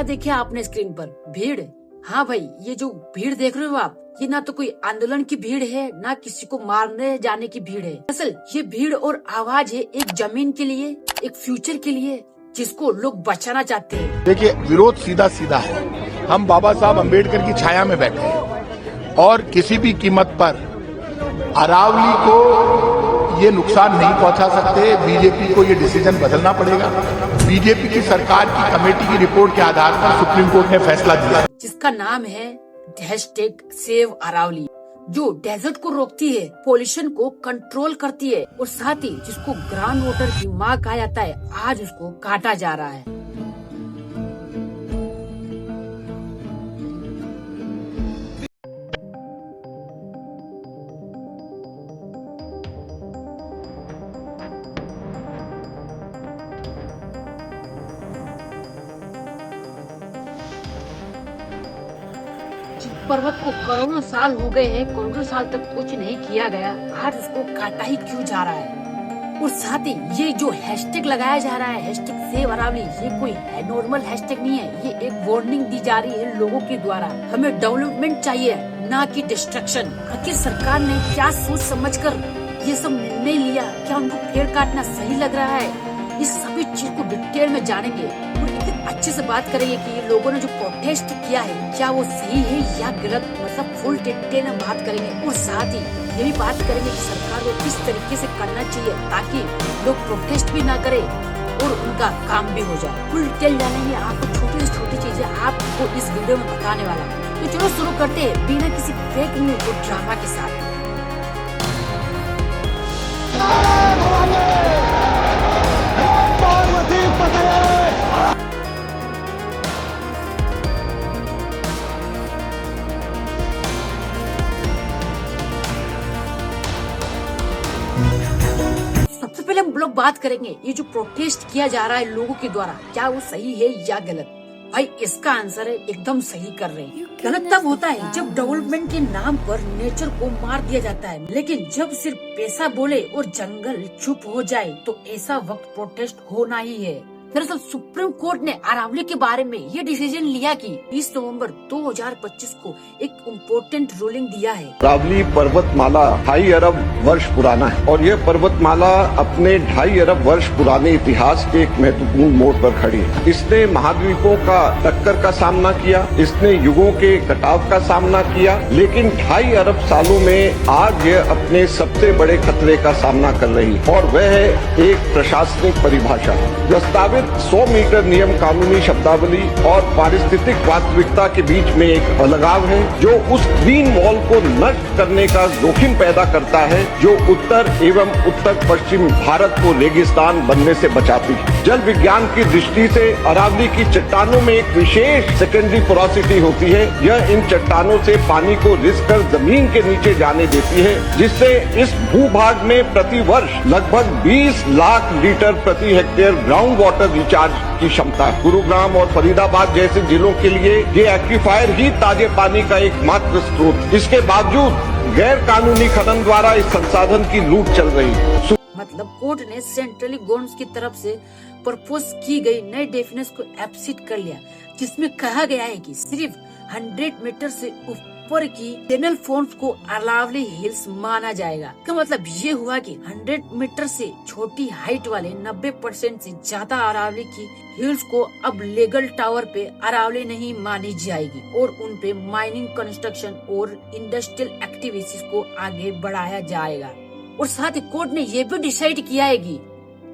देखे आपने स्क्रीन पर? भीड़। हाँ भाई, ये जो भीड़ देख रहे हो आप, ये ना तो कोई आंदोलन की भीड़ है, ना किसी को मारने जाने की भीड़ है। असल ये भीड़ और आवाज है एक जमीन के लिए, एक फ्यूचर के लिए, जिसको लोग बचाना चाहते हैं। देखिए, विरोध सीधा सीधा है। हम बाबा साहब अम्बेडकर की छाया में बैठे हैं और किसी भी कीमत पर अरावली को ये नुकसान नहीं पहुंचा सकते। बीजेपी को ये डिसीजन बदलना पड़ेगा। बीजेपी की सरकार की कमेटी की रिपोर्ट के आधार पर सुप्रीम कोर्ट ने फैसला दिया, जिसका नाम है #सेव अरावली, जो डेजर्ट को रोकती है, पोल्यूशन को कंट्रोल करती है और साथ ही जिसको ग्राउंड वाटर की माँ कहा जाता है, आज उसको काटा जा रहा है। पर्वत को करोड़ों साल हो गए हैं, करोड़ों साल तक कुछ नहीं किया गया, आज उसको काटा ही क्यों जा रहा है? और साथ ही ये जो हैशटैग लगाया जा रहा है, #सेव अरावली, ये कोई नॉर्मल हैशटैग नहीं है। ये एक वार्निंग दी जा रही है लोगों के द्वारा। हमें डेवलपमेंट चाहिए, ना कि डिस्ट्रक्शन। आखिर सरकार ने क्या सोच समझकर ये सब निर्णय लिया? क्या उनको पेड़ काटना सही लग रहा है? इस सभी चीज को डिटेल में जानेंगे और एक अच्छे से बात करेंगे कि ये लोगों ने जो प्रोटेस्ट किया है, क्या वो सही है या गलत, मतलब फुल डिटेल में बात करेंगे। और साथ ही ये भी बात करेंगे कि सरकार को किस तरीके से करना चाहिए ताकि लोग प्रोटेस्ट भी ना करे और उनका काम भी हो जाए। फुल डिटेल जानेंगे, आपको छोटी से छोटी चीजें आपको इस वीडियो में बताने वाला। तो चलो शुरू करते हैं बिना किसी फेक न्यूज और ड्रामा के साथ। सबसे पहले हम लोग बात करेंगे ये जो प्रोटेस्ट किया जा रहा है लोगों के द्वारा, क्या वो सही है या गलत? भाई इसका आंसर है एकदम सही कर रहे हैं। गलत तब होता है जब डेवलपमेंट के नाम पर नेचर को मार दिया जाता है, लेकिन जब सिर्फ पैसा बोले और जंगल चुप हो जाए तो ऐसा वक्त प्रोटेस्ट होना ही है। दरअसल सुप्रीम कोर्ट ने अरावली के बारे में ये डिसीजन लिया कि 20 नवंबर 2025 को एक इम्पोर्टेंट रूलिंग दिया है। अरावली पर्वतमाला 2.5 अरब वर्ष पुराना है और यह पर्वतमाला अपने 2.5 अरब वर्ष पुराने इतिहास के एक महत्वपूर्ण मोड़ पर खड़ी है। इसने महाद्वीपों का टक्कर का सामना किया, इसने युगों के कटाव का सामना किया, लेकिन 2.5 अरब सालों में आज यह अपने सबसे बड़े खतरे का सामना कर रही है और वह है एक प्रशासनिक परिभाषा। दस्तावेज 100 मीटर नियम कानूनी शब्दावली और पारिस्थितिक वास्तविकता के बीच में एक अलगाव है, जो उस ग्रीन वॉल को नष्ट करने का जोखिम पैदा करता है जो उत्तर एवं उत्तर पश्चिम भारत को रेगिस्तान बनने से बचाती है। जल विज्ञान की दृष्टि से अरावली की चट्टानों में एक विशेष सेकेंडरी पोरोसिटी होती है। यह इन चट्टानों से पानी को रिस कर जमीन के नीचे जाने देती है, जिससे इस भूभाग में प्रति वर्ष लगभग 20 लाख लीटर प्रति हेक्टेयर ग्राउंड वाटर रिचार्ज की क्षमता है। गुरुग्राम और फरीदाबाद जैसे जिलों के लिए ये एक्वीफायर ही ताजे पानी का एकमात्र स्रोत। इसके बावजूद गैर कानूनी खनन द्वारा इस संसाधन की लूट चल रही है। मतलब कोर्ट ने सेंट्रली गवर्नमेंट की तरफ से प्रपोज की गई नई डेफिनेशन को एक्सेप्ट कर लिया, जिसमें कहा गया है कि सिर्फ 100 मीटर से ऊपर की चैनल फॉर्म्स को अरावली हिल्स माना जाएगा। इसका मतलब ये हुआ कि 100 मीटर से छोटी हाइट वाले 90% से ज्यादा अरावली की हिल्स को अब लीगल टावर पे अरावली नहीं मानी जाएगी और उन पे माइनिंग, कंस्ट्रक्शन और इंडस्ट्रियल एक्टिविटीज को आगे बढ़ाया जाएगा। और साथ ही कोर्ट ने ये भी डिसाइड किया है कि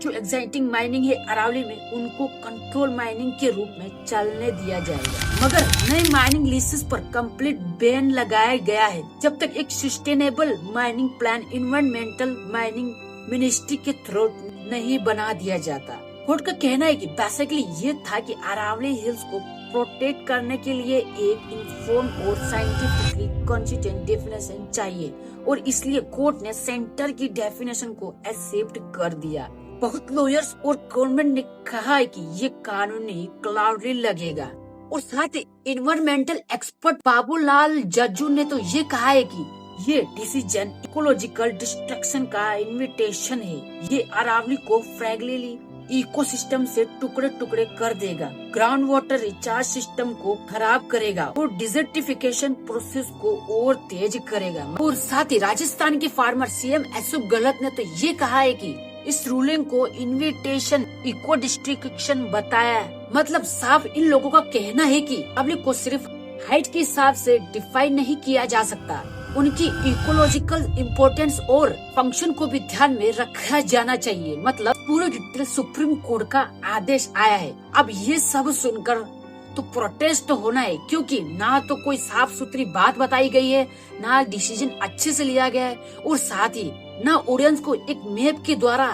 जो एग्जाइटिंग माइनिंग है अरावली में, उनको कंट्रोल माइनिंग के रूप में चलने दिया जाएगा, मगर नए माइनिंग लीसेस पर कंप्लीट बैन लगाया गया है जब तक एक sustainable mining plan environmental mining ministry के थ्रू नहीं बना दिया जाता। कोर्ट का कहना है कि बेसिकली ये था कि अरावली हिल्स को प्रोटेक्ट करने के लिए एक इन्फॉर्म और साइंटिफिकली कंसिस्टेंट डेफिनेशन चाहिए और इसलिए कोर्ट ने सेंटर की डेफिनेशन को एक्सेप्ट कर दिया। बहुत लॉयर्स और गवर्नमेंट ने कहा है कि ये कानूनी क्लाउडी लगेगा और साथ ही इन्वायरमेंटल एक्सपर्ट बाबूलाल जज्जू ने तो ये कहा है कि ये डिसीजन इकोलॉजिकल डिस्ट्रक्शन का इन्विटेशन है। ये अरावली को फ्रेगली इकोसिस्टम से टुकड़े टुकड़े कर देगा, ग्राउंड वाटर रिचार्ज सिस्टम को खराब करेगा और डिजर्टिफिकेशन प्रोसेस को और तेज करेगा। और साथ ही राजस्थान के फार्मर सीएम अशोक गहलोत ने तो ये कहा है कि इस रूलिंग को इन्विटेशन इको डिस्ट्रिक्शन बताया है। मतलब साफ इन लोगों का कहना है कि पब्लिक को सिर्फ हाइट के हिसाब से डिफाइन नहीं किया जा सकता, उनकी इकोलॉजिकल इम्पोर्टेंस और फंक्शन को भी ध्यान में रखा जाना चाहिए। मतलब पूरे डिटेल सुप्रीम कोर्ट का आदेश आया है। अब ये सब सुनकर तो प्रोटेस्ट तो होना है, क्योंकि ना तो कोई साफ सुथरी बात बताई गई है, ना डिसीजन अच्छे से लिया गया है, और साथ ही ना ऑडियंस को एक मैप के द्वारा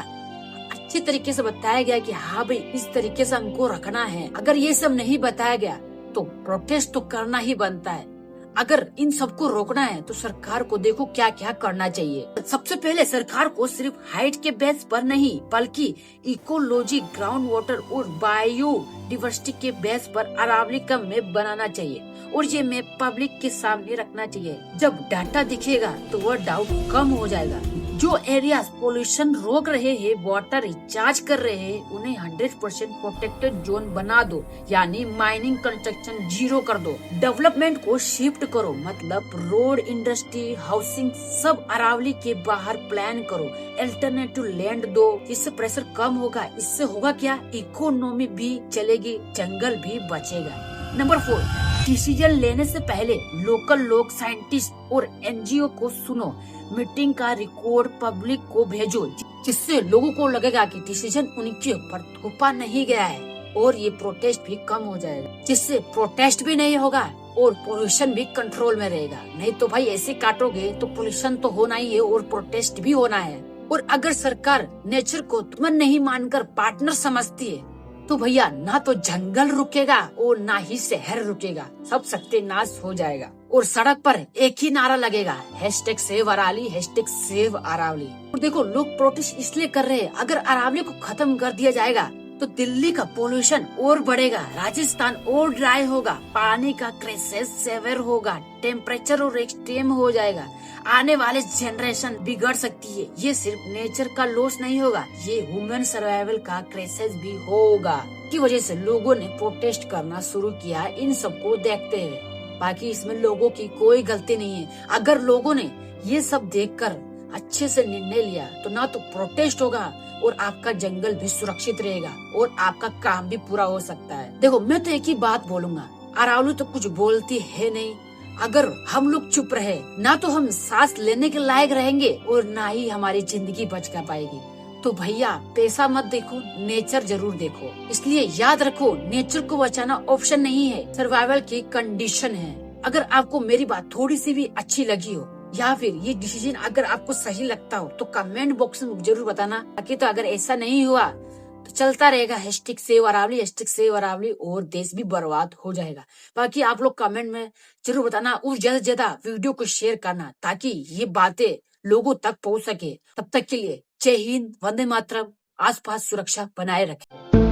अच्छी तरीके से बताया गया कि हाँ भाई इस तरीके से हमको रखना है। अगर ये सब नहीं बताया गया तो प्रोटेस्ट तो करना ही बनता है। अगर इन सबको रोकना है तो सरकार को देखो क्या क्या करना चाहिए। सबसे पहले सरकार को सिर्फ हाइट के बेस पर नहीं बल्कि इकोलॉजी, ग्राउंड वाटर और बायोडिवर्सिटी के बेस पर अरावली का मैप बनाना चाहिए और ये मैप पब्लिक के सामने रखना चाहिए। जब डाटा दिखेगा तो वह डाउट कम हो जाएगा। जो एरियाज पोल्यूशन रोक रहे हैं, वाटर रिचार्ज कर रहे हैं, उन्हें 100% प्रोटेक्टेड जोन बना दो, यानी माइनिंग कंस्ट्रक्शन जीरो कर दो। डेवलपमेंट को शिफ्ट करो, मतलब रोड, इंडस्ट्री, हाउसिंग सब अरावली के बाहर प्लान करो। अल्टरनेटिव लैंड दो, इससे प्रेशर कम होगा। इससे होगा क्या, इकोनॉमी भी चलेगी, जंगल भी बचेगा। नंबर 4, डिसीजन लेने से पहले लोकल लोग, साइंटिस्ट और एनजीओ को सुनो। मीटिंग का रिकॉर्ड पब्लिक को भेजो, जिससे लोगों को लगेगा कि डिसीजन उनके ऊपर थोपा नहीं गया है और ये प्रोटेस्ट भी कम हो जाएगा। जिससे प्रोटेस्ट भी नहीं होगा और पोल्यूशन भी कंट्रोल में रहेगा। नहीं तो भाई ऐसे काटोगे तो पोल्यूशन तो होना ही है और प्रोटेस्ट भी होना है। और अगर सरकार नेचर को दुश्मन नहीं मानकर पार्टनर समझती है तो भैया ना तो जंगल रुकेगा और ना ही शहर रुकेगा, सब सत्यानाश हो जाएगा। और सड़क पर एक ही नारा लगेगा, #सेव अरावली, #सेव अरावली। और देखो लोग प्रोटेस्ट इसलिए कर रहे हैं, अगर अरावली को खत्म कर दिया जाएगा तो दिल्ली का पोल्यूशन और बढ़ेगा, राजस्थान और ड्राई होगा, पानी का क्राइसिस सेवर होगा, टेम्परेचर और एक्सट्रीम हो जाएगा, आने वाले जनरेशन बिगड़ सकती है। ये सिर्फ नेचर का लॉस नहीं होगा, ये ह्यूमन सर्वाइवल का क्राइसिस भी होगा। की वजह से लोगों ने प्रोटेस्ट करना शुरू किया इन सबको देखते हुए। बाकी इसमें लोगों की कोई गलती नहीं है। अगर लोगों ने ये सब देखकर अच्छे से निर्णय लिया तो ना तो प्रोटेस्ट होगा और आपका जंगल भी सुरक्षित रहेगा और आपका काम भी पूरा हो सकता है। देखो मैं तो एक ही बात बोलूंगा, अरावली तो कुछ बोलती है नहीं। अगर हम लोग चुप रहे ना तो हम सांस लेने के लायक रहेंगे और ना ही हमारी जिंदगी बच कर पाएगी। तो भैया पैसा मत देखो, नेचर जरूर देखो। इसलिए याद रखो, नेचर को बचाना ऑप्शन नहीं है, सर्वाइवल की कंडीशन है। अगर आपको मेरी बात थोड़ी सी भी अच्छी लगी हो या फिर ये डिसीजन अगर आपको सही लगता हो तो कमेंट बॉक्स में जरूर बताना। बाकी तो अगर ऐसा नहीं हुआ तो चलता रहेगा #सेव अरावली, #सेव अरावली और देश भी बर्बाद हो जाएगा। बाकी आप लोग कमेंट में जरूर बताना और ज्यादा से ज्यादा वीडियो को शेयर करना ताकि ये बातें लोगों तक पहुंच सके। तब तक के लिए जय हिंद, वंदे मातरम, आसपास सुरक्षा बनाए रखें।